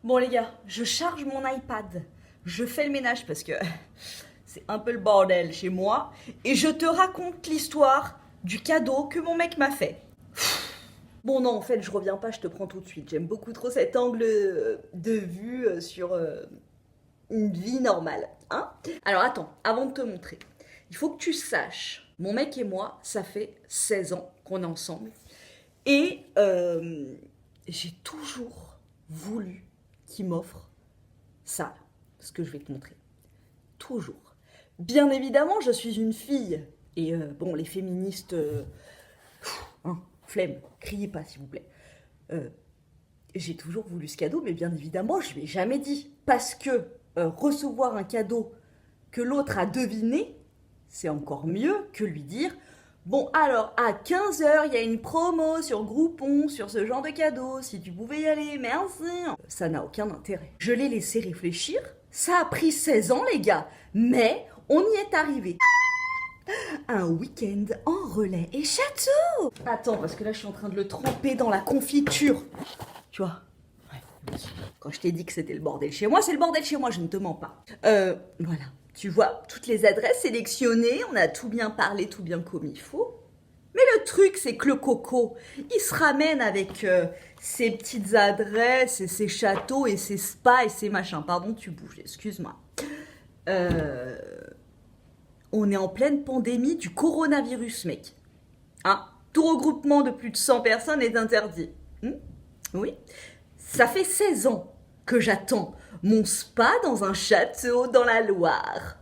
Bon les gars, je charge mon iPad, je fais le ménage parce que c'est un peu le bordel chez moi et je te raconte l'histoire du cadeau que mon mec m'a fait. Bon non, en fait, je reviens pas, je te prends tout de suite. J'aime beaucoup trop cet angle de vue sur une vie normale, hein. Alors attends, avant de te montrer, il faut que tu saches, mon mec et moi, ça fait 16 ans qu'on est ensemble et j'ai toujours voulu qu'il m'offre ça, ce que je vais te montrer. Toujours. Bien évidemment, je suis une fille. Et bon, les féministes... flemme, criez pas s'il vous plaît. J'ai toujours voulu ce cadeau, mais bien évidemment, je lui ai jamais dit. Parce que recevoir un cadeau que l'autre a deviné, c'est encore mieux que lui dire... Bon, alors, à 15h, il y a une promo sur Groupon, sur ce genre de cadeau. Si tu pouvais y aller, merci. Ça n'a aucun intérêt. Je l'ai laissé réfléchir. Ça a pris 16 ans, les gars. Mais on y est arrivé. Un week-end en relais et château. Attends, parce que là, je suis en train de le tremper dans la confiture. Tu vois? Ouais. Quand je t'ai dit que c'était le bordel chez moi, c'est le bordel chez moi, je ne te mens pas. Voilà. Tu vois, toutes les adresses sélectionnées, on a tout bien parlé, tout bien comme il faut. Mais le truc, c'est que le coco, il se ramène avec ses petites adresses et ses châteaux et ses spas et ses machins. Pardon, tu bouges, excuse-moi. On est en pleine pandémie du coronavirus, mec. Hein? Tout regroupement de plus de 100 personnes est interdit. Oui. Ça fait 16 ans que j'attends mon spa dans un château dans la Loire.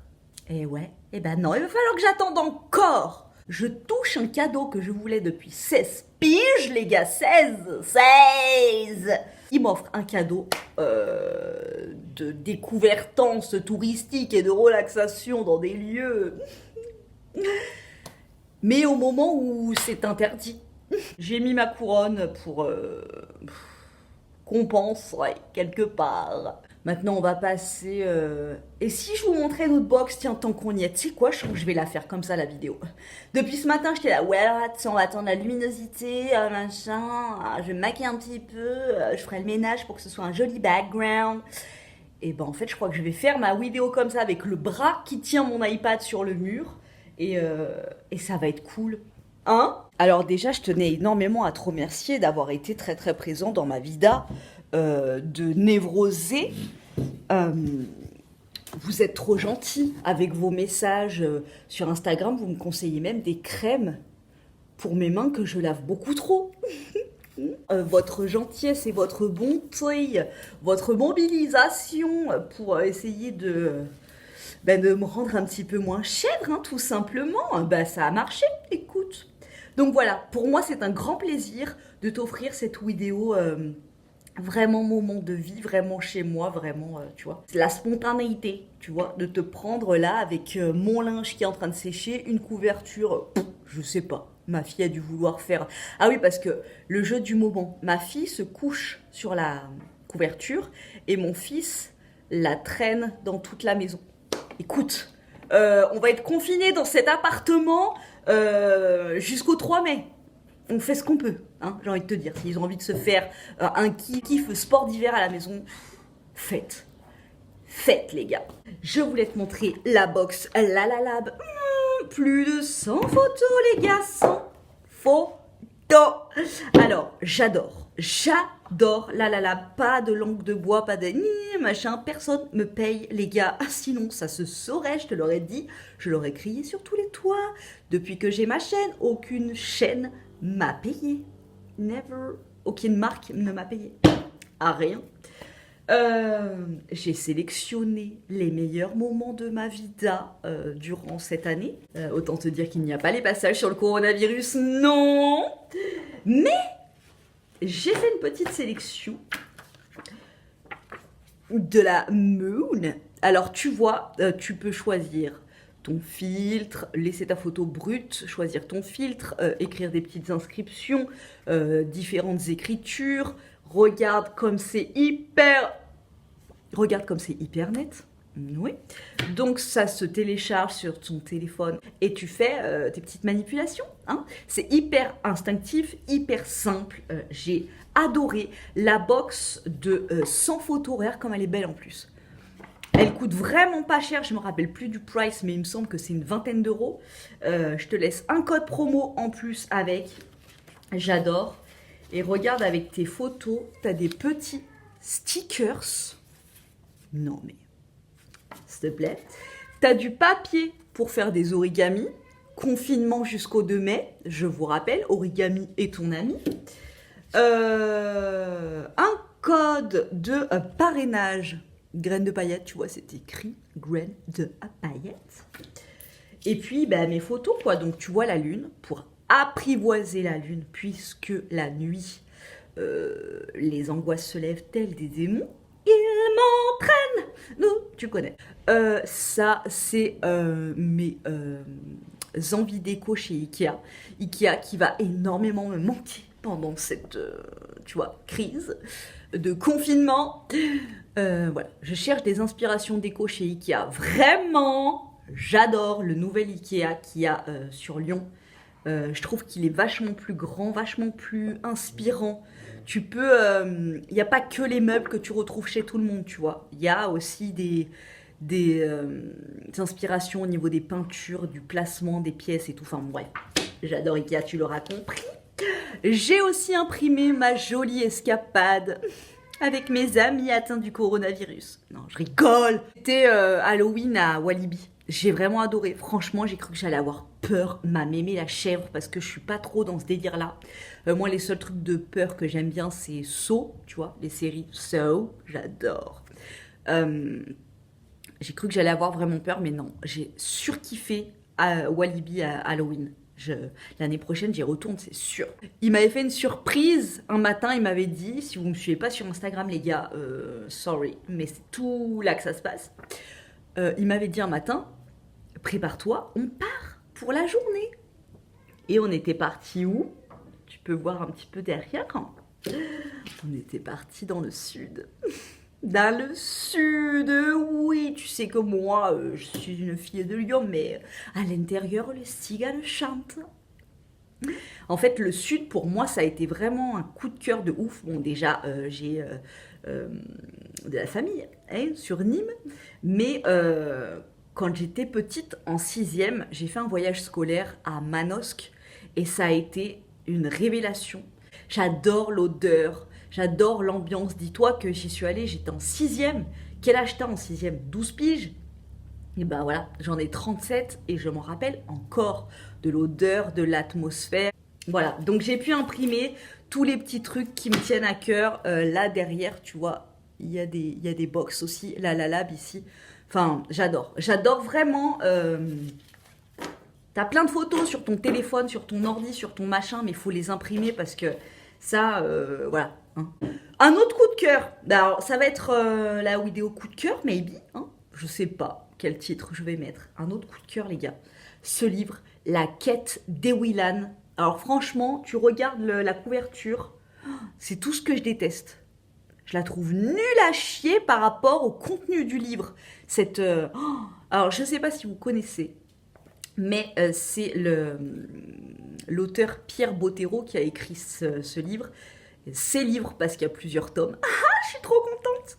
Eh ouais, eh ben non, il va falloir que j'attende encore. Je touche un cadeau que je voulais depuis 16 piges, les gars, 16. Il m'offre un cadeau de découvertance touristique et de relaxation dans des lieux. Mais au moment où c'est interdit, j'ai mis ma couronne pour compenser quelque part. Maintenant, on va passer... Et si je vous montrais notre box, tiens, tant qu'on y est, tu sais quoi, je crois que je vais la faire comme ça, la vidéo. Depuis ce matin, j'étais là, ouais, on va attendre la luminosité, machin, je vais me maquiller un petit peu, je ferai le ménage pour que ce soit un joli background. Et ben, en fait, je crois que je vais faire ma vidéo comme ça, avec le bras qui tient mon iPad sur le mur, et ça va être cool. Hein? Alors déjà, je tenais énormément à te remercier d'avoir été très très présent dans ma vida de névrosée. Vous êtes trop gentil avec vos messages sur Instagram. Vous me conseillez même des crèmes pour mes mains que je lave beaucoup trop. Votre gentillesse et votre bonté, votre mobilisation pour essayer de me rendre un petit peu moins chèvre, hein, tout simplement, ça a marché, écoute. Donc voilà, pour moi c'est un grand plaisir de t'offrir cette vidéo vraiment moment de vie, vraiment chez moi, vraiment, tu vois. La spontanéité, tu vois, de te prendre là avec mon linge qui est en train de sécher, une couverture, je sais pas. Ma fille a dû vouloir faire... Ah oui, parce que le jeu du moment, ma fille se couche sur la couverture et mon fils la traîne dans toute la maison. Écoute, on va être confinés dans cet appartement jusqu'au 3 mai. On fait ce qu'on peut, hein, j'ai envie de te dire. S'ils ont envie de se faire un kiff sport d'hiver à la maison, faites. Faites, les gars. Je voulais te montrer la box La La Lab. Plus de 100 photos, les gars, 100 photos. Alors, j'adore La La Lab. Pas de langue de bois, pas de machin. Personne me paye, les gars. Sinon, ça se saurait, je te l'aurais dit. Je l'aurais crié sur tous les toits. Depuis que j'ai ma chaîne, aucune chaîne m'a payé. Never. Aucune marque ne m'a payé. À rien. J'ai sélectionné les meilleurs moments de ma vida durant cette année. Autant te dire qu'il n'y a pas les passages sur le coronavirus, non. Mais j'ai fait une petite sélection de la Moon. Alors tu vois, tu peux choisir ton filtre, laisser ta photo brute, choisir ton filtre, écrire des petites inscriptions, différentes écritures. Regarde comme c'est hyper net. Oui. Donc ça se télécharge sur ton téléphone et tu fais tes petites manipulations. Hein. C'est hyper instinctif, hyper simple. J'ai adoré la box de 100 photos. Regarde comme elle est belle en plus. Elle coûte vraiment pas cher, je me rappelle plus du price, mais il me semble que c'est une vingtaine d'euros. Je te laisse un code promo en plus avec. J'adore. Et regarde avec tes photos, tu as des petits stickers. Non mais, s'il te plaît. Tu as du papier pour faire des origamis. Confinement jusqu'au 2 mai, je vous rappelle, origami est ton ami. Un code de parrainage. Graines de paillettes, tu vois, c'est écrit graines de paillettes. Et puis, bah, mes photos, quoi. Donc, tu vois la lune pour apprivoiser la lune, puisque la nuit, les angoisses se lèvent telles des démons. Il m'entraîne. Nous, tu connais. Ça, c'est mes envies déco chez Ikea. Ikea qui va énormément me manquer pendant cette, tu vois, crise de confinement. Voilà, je cherche des inspirations déco chez Ikea. Vraiment, j'adore le nouvel Ikea qu'il y a sur Lyon. Je trouve qu'il est vachement plus grand, vachement plus inspirant. Tu peux, il n'y a pas que les meubles que tu retrouves chez tout le monde, tu vois. Il y a aussi des inspirations au niveau des peintures, du placement des pièces et tout. Enfin bref, j'adore Ikea, tu l'auras compris. J'ai aussi imprimé ma jolie escapade avec mes amis atteints du coronavirus. Non, je rigole. C'était Halloween à Walibi. J'ai vraiment adoré. Franchement, j'ai cru que j'allais avoir peur. Ma mémé la chèvre, parce que je suis pas trop dans ce délire-là. Moi, les seuls trucs de peur que j'aime bien, c'est Saw, tu vois, les séries Saw. J'adore. J'ai cru que j'allais avoir vraiment peur, mais non. J'ai surkiffé à Walibi à Halloween. L'année prochaine, j'y retourne, c'est sûr. Il m'avait fait une surprise. Un matin, il m'avait dit, si vous ne me suivez pas sur Instagram, les gars, sorry, mais c'est tout là que ça se passe. Il m'avait dit un matin, prépare-toi, on part pour la journée. Et on était parti où? Tu peux voir un petit peu derrière. On était parti dans le sud. Dans le sud, oui, tu sais que moi, je suis une fille de Lyon, mais à l'intérieur, les cigales chantent. En fait, le sud, pour moi, ça a été vraiment un coup de cœur de ouf. Bon, déjà, j'ai de la famille sur Nîmes, mais quand j'étais petite, en 6e, j'ai fait un voyage scolaire à Manosque, et ça a été une révélation. J'adore l'odeur. J'adore l'ambiance. Dis-toi que j'y suis allée, j'étais en 6e. Quel âge t'as en 6e? 12 piges. Et ben voilà, j'en ai 37 et je m'en rappelle encore de l'odeur, de l'atmosphère. Voilà, donc j'ai pu imprimer tous les petits trucs qui me tiennent à cœur. Là derrière, tu vois, il y a des box aussi. La Lab ici. Enfin, j'adore. J'adore vraiment. T'as plein de photos sur ton téléphone, sur ton ordi, sur ton machin, mais il faut les imprimer parce que ça, voilà. Hein. Un autre coup de cœur. Alors, ça va être la vidéo coup de cœur, maybe. Hein. Je sais pas quel titre je vais mettre. Un autre coup de cœur, les gars. Ce livre, La quête d'Ewilan. Alors, franchement, tu regardes la couverture, c'est tout ce que je déteste. Je la trouve nulle à chier par rapport au contenu du livre. Alors, je sais pas si vous connaissez, mais c'est l'auteur Pierre Bottero qui a écrit ce livre. Ces livres, parce qu'il y a plusieurs tomes. Ah, je suis trop contente.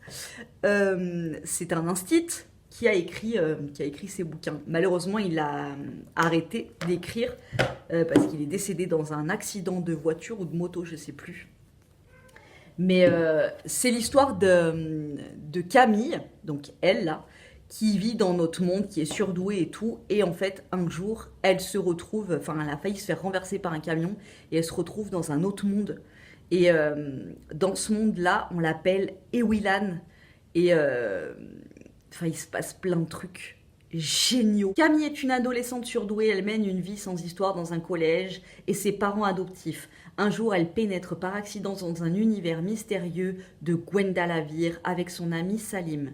C'est un instit qui a écrit ces bouquins. Malheureusement, il a arrêté d'écrire parce qu'il est décédé dans un accident de voiture ou de moto, je sais plus. Mais c'est l'histoire de Camille, donc elle là, qui vit dans notre monde, qui est surdouée et tout. Et en fait, un jour, elle se retrouve, enfin, elle a failli se faire renverser par un camion et elle se retrouve dans un autre monde. Et dans ce monde-là, on l'appelle Ewilan. Et enfin, il se passe plein de trucs géniaux. Camille est une adolescente surdouée, elle mène une vie sans histoire dans un collège et ses parents adoptifs. Un jour, elle pénètre par accident dans un univers mystérieux de Gwendalavir avec son ami Salim.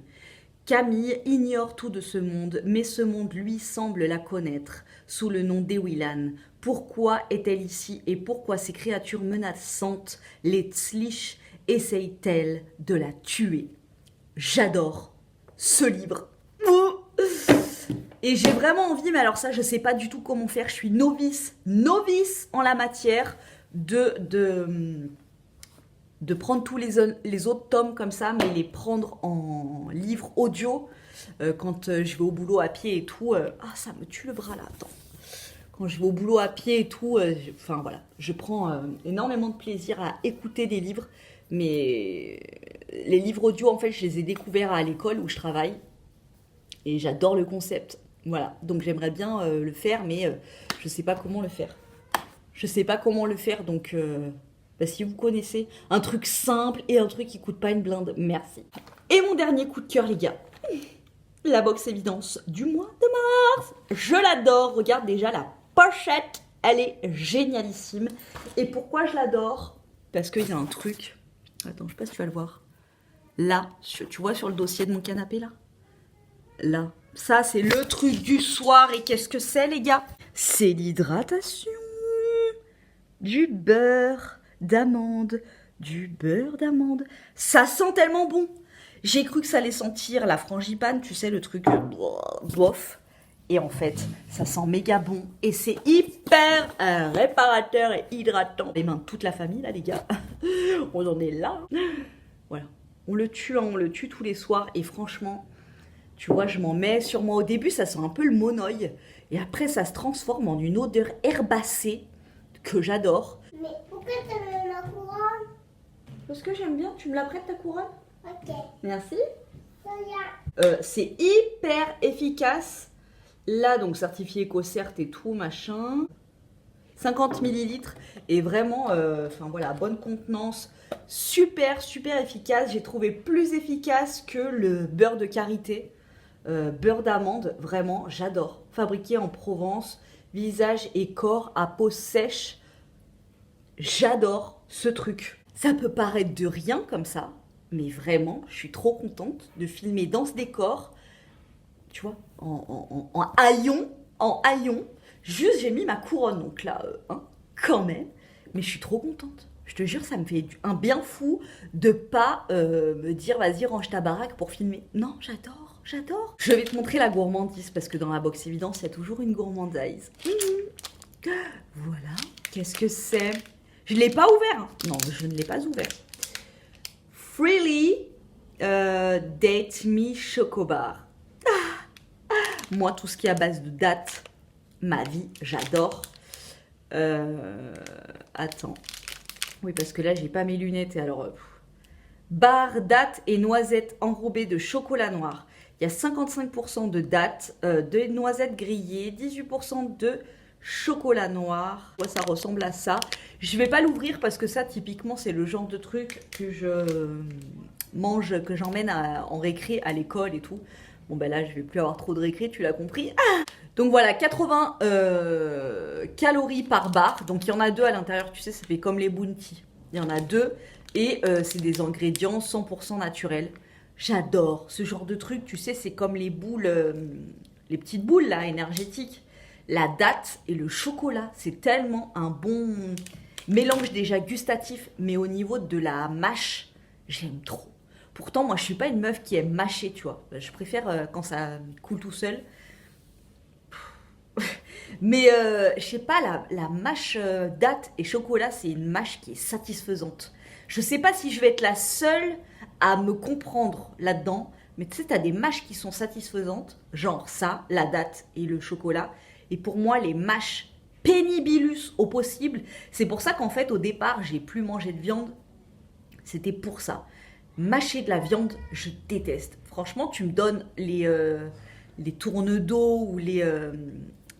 Camille ignore tout de ce monde, mais ce monde lui semble la connaître sous le nom d'Ewilan. Pourquoi est-elle ici et pourquoi ces créatures menaçantes, les Tzlich, essayent-elles de la tuer? J'adore ce livre. Et j'ai vraiment envie, mais alors ça, je sais pas du tout comment faire. Je suis novice en la matière de prendre tous les autres tomes comme ça, mais les prendre en livre audio quand je vais au boulot à pied et tout. Ah, ça me tue le bras là, attends. Quand je vais au boulot à pied et tout, enfin voilà, je prends énormément de plaisir à écouter des livres, mais les livres audio, en fait, je les ai découverts à l'école où je travaille et j'adore le concept. Voilà, donc j'aimerais bien le faire, mais je sais pas comment le faire. Je sais pas comment le faire, donc bah, si vous connaissez un truc simple et un truc qui coûte pas une blinde, merci. Et mon dernier coup de cœur, les gars, la box évidence du mois de mars. Je l'adore, regarde déjà la pochette, elle est génialissime. Et pourquoi je l'adore? Parce qu'il y a un truc, attends, je sais pas si tu vas le voir. Là, tu vois sur le dossier de mon canapé là? Là, ça c'est le truc du soir. Et qu'est-ce que c'est, les gars? C'est l'hydratation. Du beurre d'amande. Du beurre d'amande. Ça sent tellement bon. J'ai cru que ça allait sentir la frangipane, tu sais, le truc bof. Et en fait, ça sent méga bon. Et c'est hyper réparateur et hydratant. Les mains de toute la famille, là, les gars. On en est là. Voilà. On le tue, hein, on le tue tous les soirs. Et franchement, tu vois, je m'en mets sur moi. Au début, ça sent un peu le monoï. Et après, ça se transforme en une odeur herbacée que j'adore. Mais pourquoi tu mets ma couronne? Parce que j'aime bien. Tu me la prêtes, ta couronne? Ok. Merci. Regarde. C'est hyper efficace. Là, donc certifié EcoCert et tout, machin. 50 millilitres. Et vraiment, enfin voilà, bonne contenance. Super, super efficace. J'ai trouvé plus efficace que le beurre de karité. Beurre d'amande, vraiment, j'adore. Fabriqué en Provence. Visage et corps à peau sèche. J'adore ce truc. Ça peut paraître de rien comme ça. Mais vraiment, je suis trop contente de filmer dans ce décor, tu vois, en haillons. Juste, j'ai mis ma couronne, donc là, hein, quand même. Mais je suis trop contente. Je te jure, ça me fait un bien fou de pas me dire, vas-y, range ta baraque pour filmer. Non, j'adore, j'adore. Je vais te montrer la gourmandise, parce que dans la box évidence, il y a toujours une gourmandise. Voilà, qu'est-ce que c'est? Je ne l'ai pas ouvert. Non, je ne l'ai pas ouvert. Freely Date Me Chocobar. Moi, tout ce qui est à base de dates, ma vie, j'adore. Attends. Oui, parce que là, j'ai pas mes lunettes. Et alors, barre, dattes et noisettes enrobées de chocolat noir. Il y a 55% de dattes, de noisettes grillées, 18% de chocolat noir. Ouais, ça ressemble à ça. Je vais pas l'ouvrir parce que ça, typiquement, c'est le genre de truc que je mange, que j'emmène en récré à l'école et tout. Bon, ben là, je vais plus avoir trop de récré, tu l'as compris. Ah, donc voilà, 80 calories par barre. Donc il y en a deux à l'intérieur, tu sais, ça fait comme les Bounty. Il y en a deux et c'est des ingrédients 100% naturels. J'adore ce genre de truc, tu sais, c'est comme les boules, les petites boules là, énergétiques. La date et le chocolat, c'est tellement un bon mélange déjà gustatif, mais au niveau de la mâche, j'aime trop. Pourtant, moi, je suis pas une meuf qui aime mâcher, tu vois. Je préfère quand ça coule tout seul. Mais je sais pas, la mâche date et chocolat, c'est une mâche qui est satisfaisante. Je sais pas si je vais être la seule à me comprendre là-dedans, mais tu sais, t'as des mâches qui sont satisfaisantes, genre ça, la date et le chocolat. Et pour moi, les mâches pénibilus au possible, c'est pour ça qu'en fait, au départ, j'ai plus mangé de viande. C'était pour ça. Mâcher de la viande, je déteste. Franchement, tu me donnes les tourne-dos ou les...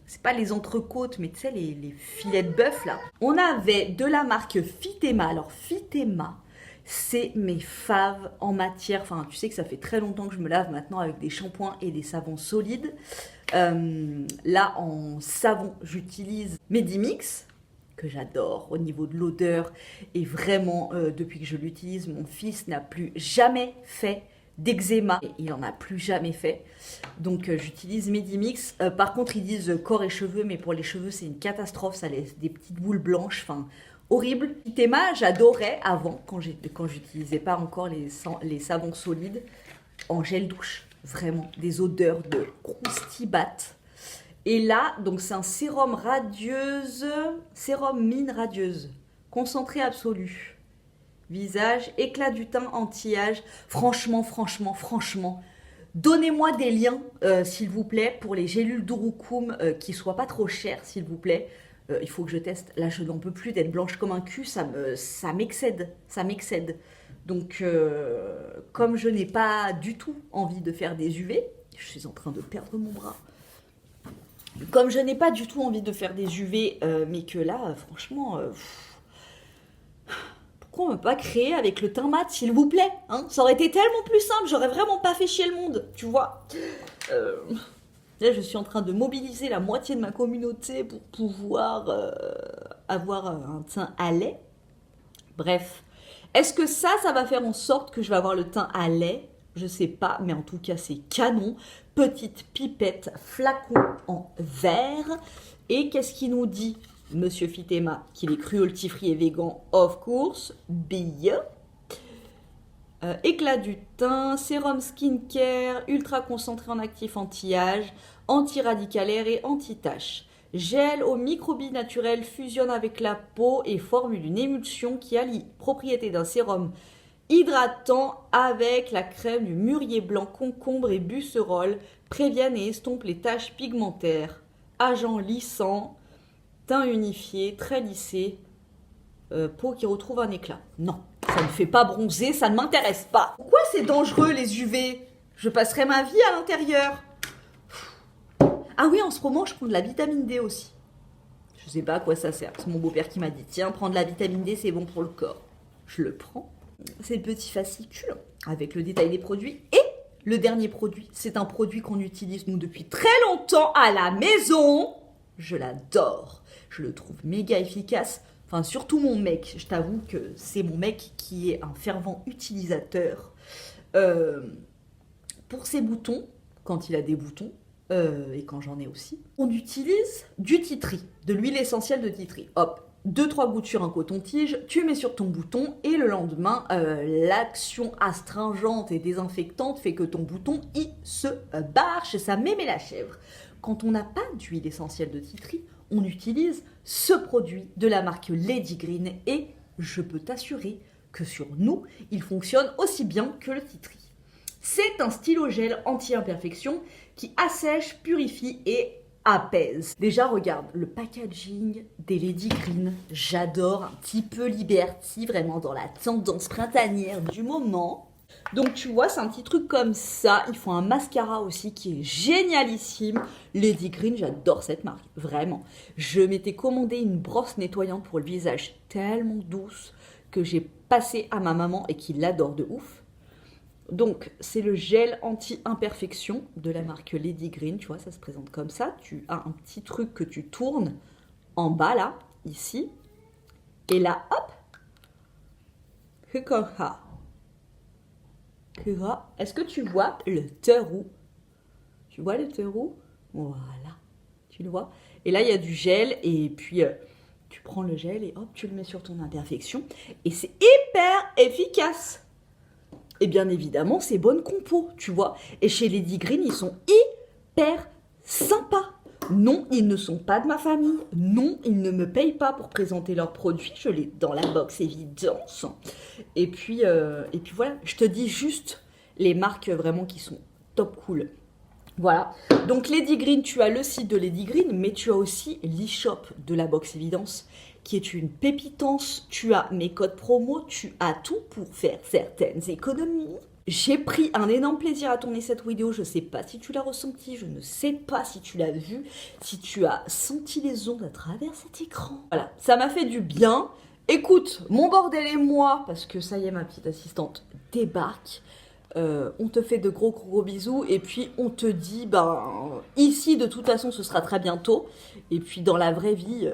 c'est pas les entrecôtes, mais tu sais, les filets de bœuf, là. On avait de la marque Fitema. Alors, Fitema, c'est mes faves en matière... Enfin, tu sais que ça fait très longtemps que je me lave maintenant avec des shampoings et des savons solides. Là, en savon, j'utilise Medimix, que j'adore au niveau de l'odeur. Et vraiment, depuis que je l'utilise, mon fils n'a plus jamais fait d'eczéma. Il n'en a plus jamais fait. Donc, j'utilise Medimix. Par contre, ils disent corps et cheveux, mais pour les cheveux, c'est une catastrophe. Ça laisse des petites boules blanches. Enfin, horrible. Fitema, j'adorais avant, quand j'utilisais pas encore les savons solides, en gel douche. Vraiment, des odeurs de croustibat. Et là, donc c'est un sérum radieuse, sérum mine radieuse, concentré absolu. visage, éclat du teint, anti-âge. Franchement, donnez-moi des liens, s'il vous plaît, pour les gélules d'Urucum qui soient pas trop chères, s'il vous plaît. Il faut que je teste. Là, je n'en peux plus d'être blanche comme un cul, ça m'excède. Donc, comme je n'ai pas du tout envie de faire des UV, je suis en train de perdre mon bras. Comme je n'ai pas du tout envie de faire des UV, mais que là, franchement, pourquoi on ne peut pas créer avec le teint mat, s'il vous plaît, hein? Ça aurait été tellement plus simple, j'aurais vraiment pas fait chier le monde, tu vois. Là, je suis en train de mobiliser la moitié de ma communauté pour pouvoir avoir un teint à lait. Bref, est-ce que ça va faire en sorte que je vais avoir le teint à lait? Je sais pas, mais en tout cas, c'est canon. Petite pipette, flacon en verre. Et qu'est-ce qu'il nous dit, Monsieur Fitema? Qu'il est cruelty free et vegan, of course. Bille. Éclat du teint, sérum skincare, ultra concentré en actif anti-âge, anti-radicalaire et anti-tache. Gel aux microbilles naturelles fusionne avec la peau et formule une émulsion qui allie propriétés d'un sérum hydratant avec la crème du mûrier blanc, concombre et busserole, préviennent et estompent les taches pigmentaires. Agent lissant, teint unifié, très lissé, peau qui retrouve un éclat. Non, ça ne fait pas bronzer, ça ne m'intéresse pas. Pourquoi c'est dangereux les UV? Je passerai ma vie à l'intérieur. Ah oui, en ce moment, je prends de la vitamine D aussi. Je sais pas à quoi ça sert. C'est mon beau-père qui m'a dit, tiens, prends de la vitamine D, c'est bon pour le corps. Je le prends. C'est le petit fascicule avec le détail des produits. Et le dernier produit, c'est un produit qu'on utilise nous depuis très longtemps à la maison. Je l'adore. Je le trouve méga efficace. Enfin, surtout mon mec. Je t'avoue que c'est mon mec qui est un fervent utilisateur. Pour ses boutons, quand il a des boutons, et quand j'en ai aussi, on utilise du tea tree, de l'huile essentielle de tea tree. Hop, 2-3 gouttes sur un coton-tige, tu mets sur ton bouton et le lendemain, l'action astringente et désinfectante fait que ton bouton, il se barre, ça m'aimait la chèvre. Quand on n'a pas d'huile essentielle de tea tree, on utilise ce produit de la marque Lady Green et je peux t'assurer que sur nous, il fonctionne aussi bien que le tea tree. C'est un stylo gel anti-imperfection qui assèche, purifie et apaise. Déjà, regarde le packaging des Lady Green. J'adore, un petit peu Liberty, vraiment dans la tendance printanière du moment. Donc tu vois, c'est un petit truc comme ça. Ils font un mascara aussi qui est génialissime. Lady Green, j'adore cette marque, vraiment. Je m'étais commandé une brosse nettoyante pour le visage tellement douce que j'ai passé à ma maman et qui l'adore de ouf. Donc, c'est le gel anti-imperfection de la marque Lady Green. Tu vois, ça se présente comme ça. Tu as un petit truc que tu tournes en bas, là, ici. Et là, hop. Est-ce que tu vois le terreau? Tu vois le terreau? Voilà. Tu le vois? Et là, il y a du gel. Et puis, tu prends le gel et hop, tu le mets sur ton imperfection. Et c'est hyper efficace. Et bien évidemment, c'est bonne compo, tu vois. Et chez Lady Green, ils sont hyper sympas. Non, ils ne sont pas de ma famille. Non, ils ne me payent pas pour présenter leurs produits. Je l'ai dans la box évidence. Et puis voilà, je te dis juste les marques vraiment qui sont top cool. Voilà. Donc Lady Green, tu as le site de Lady Green, mais tu as aussi l'e-shop de la box évidence qui est une pépitance. Tu as mes codes promo, tu as tout pour faire certaines économies. J'ai pris un énorme plaisir à tourner cette vidéo. Je ne sais pas si tu l'as ressenti, je ne sais pas si tu l'as vu, si tu as senti les ondes à travers cet écran. Voilà, ça m'a fait du bien. Écoute, mon bordel et moi, parce que ça y est, ma petite assistante débarque. On te fait de gros bisous et puis on te dit, ici de toute façon ce sera très bientôt. Et puis dans la vraie vie...